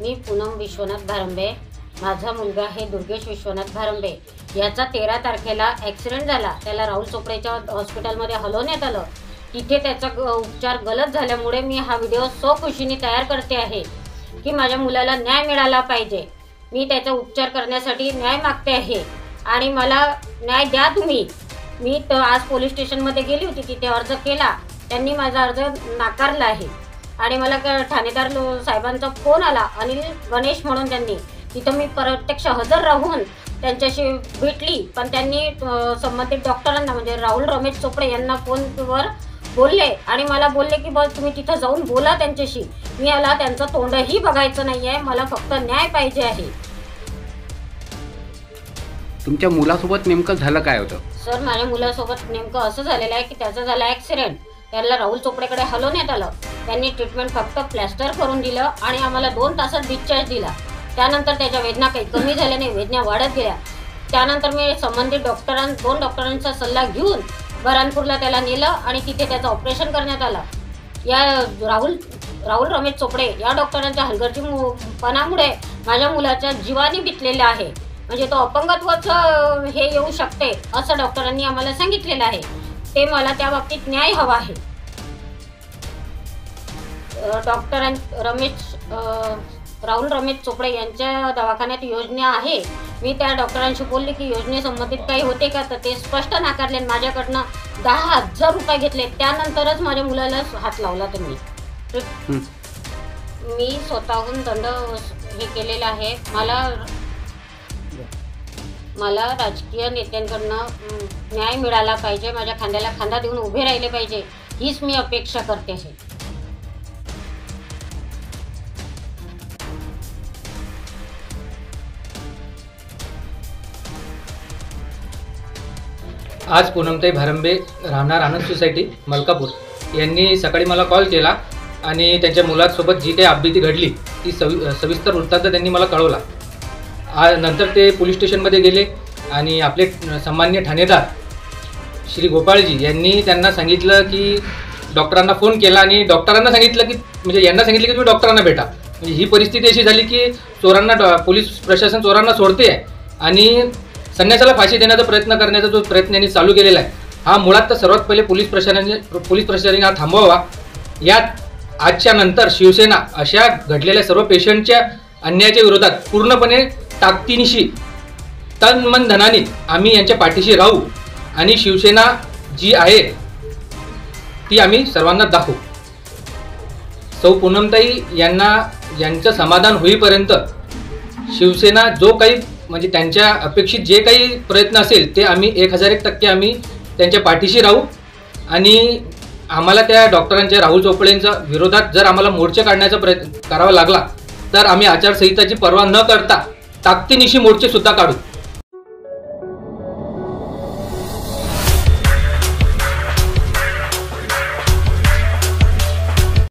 मी पूनम विश्वनाथ भारंबे, माझा मुलगा आहे दुर्गेश विश्वनाथ भारंबे। याचा 13 तारखेला ॲक्सिडेंट झाला। त्याला राहुल चोपडेच्या हॉस्पिटलमध्ये हलवण्यात आलं। तिथे त्याचा उपचार गलत झाल्यामुळे मी हा व्हिडिओ खुशीने तयार करते आहे की माझ्या मुलाला न्याय मिळाला पाहिजे। मी त्याचा उपचार करण्यासाठी न्याय मागते आहे आणि मला न्याय द्या तुम्ही। मी तर आज पोलीस स्टेशनमध्ये गेली होती, तिथे अर्ज केला, त्यांनी माझा अर्ज नाकारला आहे आणि मला ठाणेदार साहेबांचा फोन आला, अनिल गणेश म्हणून। त्यांनी तिथं मी प्रत्यक्ष हजर राहून त्यांच्याशी भेटली, पण त्यांनी संबंधित डॉक्टरांना म्हणजे राहुल रमेश चोपडे यांना फोनवर बोलले आणि मला बोलले की बस तुम्ही तिथं जाऊन बोला त्यांच्याशी। मी आला, त्यांचं तोंडही बघायचं नाही आहे, मला फक्त न्याय पाहिजे आहे। तुमच्या मुलासोबत नेमकं झालं काय होतं? सर, माझ्या मुलासोबत नेमकं असं झालेलं आहे की त्याचा झाला ॲक्सिडेंट। त्याला राहुल चोपडेकडे हलवण्यात आलं। त्यांनी ट्रीटमेंट फक्त प्लॅस्टर करून दिलं आणि आम्हाला 2 तासात डिस्चार्ज दिला। त्यानंतर त्याच्या वेदना काही कमी झाल्या नाही, वेदना वाढत गेल्या। त्यानंतर मी संबंधित 2 डॉक्टरांचा सल्ला घेऊन बऱ्हाणपूरला त्याला नेलं आणि तिथे त्याचं ऑपरेशन करण्यात आलं। या राहुल रमेश चोपडे या डॉक्टरांच्या हलगर्जीपणामुळे माझ्या मुलाच्या जीवानी बितलेला आहे, म्हणजे तो अपंगत्वाचं हे येऊ शकते असं डॉक्टरांनी आम्हाला सांगितलेलं आहे। ते मला त्या बाबतीत न्याय हवा आहे। राहुल रमेश चोपडे यांच्या दवाखान्यात योजना आहे। मी त्या डॉक्टरांशी बोलले की योजनेसंबंधित काही होते का, तर ते स्पष्ट नाकारले। माझ्याकडनं 10,000 रुपये घेतले, त्यानंतरच माझ्या मुलाला हात लावला त्यांनी। मी स्वतःहून दंड हे केलेला आहे। मला राजकीय नेत्यांकडनं न्याय मिळाला पाहिजे, माझ्या खांद्याला खांदा देऊन उभे राहिले पाहिजे, हीच मी अपेक्षा करते आहे। आज पूनमताई भारंबे राहणार आनंद सोसायटी मलकापूर यांनी सकाळी मला कॉल केला आणि त्यांच्या मुलासोबत जी काही अपघाती घडली ती सविस्तर वृत्तांत त्यांनी मला कळवला। नंतर ते पोलीस स्टेशनमध्ये गेले आणि आपले सन्माननीय ठाणेदार श्री गोपाळजी यांनी त्यांना सांगितलं की डॉक्टरांना फोन केला आणि डॉक्टरांना सांगितलं की म्हणजे यांना सांगितलं की तुम्ही डॉक्टरांना भेटा। म्हणजे ही परिस्थिती अशी झाली की पोलीस प्रशासन चोरांना सोडते आहे आणि संन्यासाला फाशी देण्याचा प्रयत्न करण्याचा जो प्रयत्न यांनी चालू केलेला आहे, हा मुळात तर सर्वात पहिले पोलीस प्रशासनाने हा थांबवावा। यात आजच्या नंतर शिवसेना अशा घडलेल्या सर्व पेशंटच्या अन्यायाच्या विरोधात पूर्णपणे ताकदीनिशी तन मन धनाने आम्ही यांच्या पाठीशी राहू आणि शिवसेना जी आहे ती आम्ही सर्वांना दाखवू। सौ पूनमताई यांचं समाधान होईपर्यंत शिवसेना जो काही म्हणजे त्यांच्या अपेक्षित जे काही प्रयत्न असेल ते आम्ही 1001% आम्ही त्यांच्या पाठीशी राहू आणि आम्हाला त्या डॉक्टरांच्या राहुल चोपडेंच्या विरोधात जर आम्हाला मोर्चे काढण्याचा प्रयत्न करावा लागला तर आम्ही आचारसंहिताची पर्वा न करता ताकदीनिशी मोर्चे सुद्धा काढू।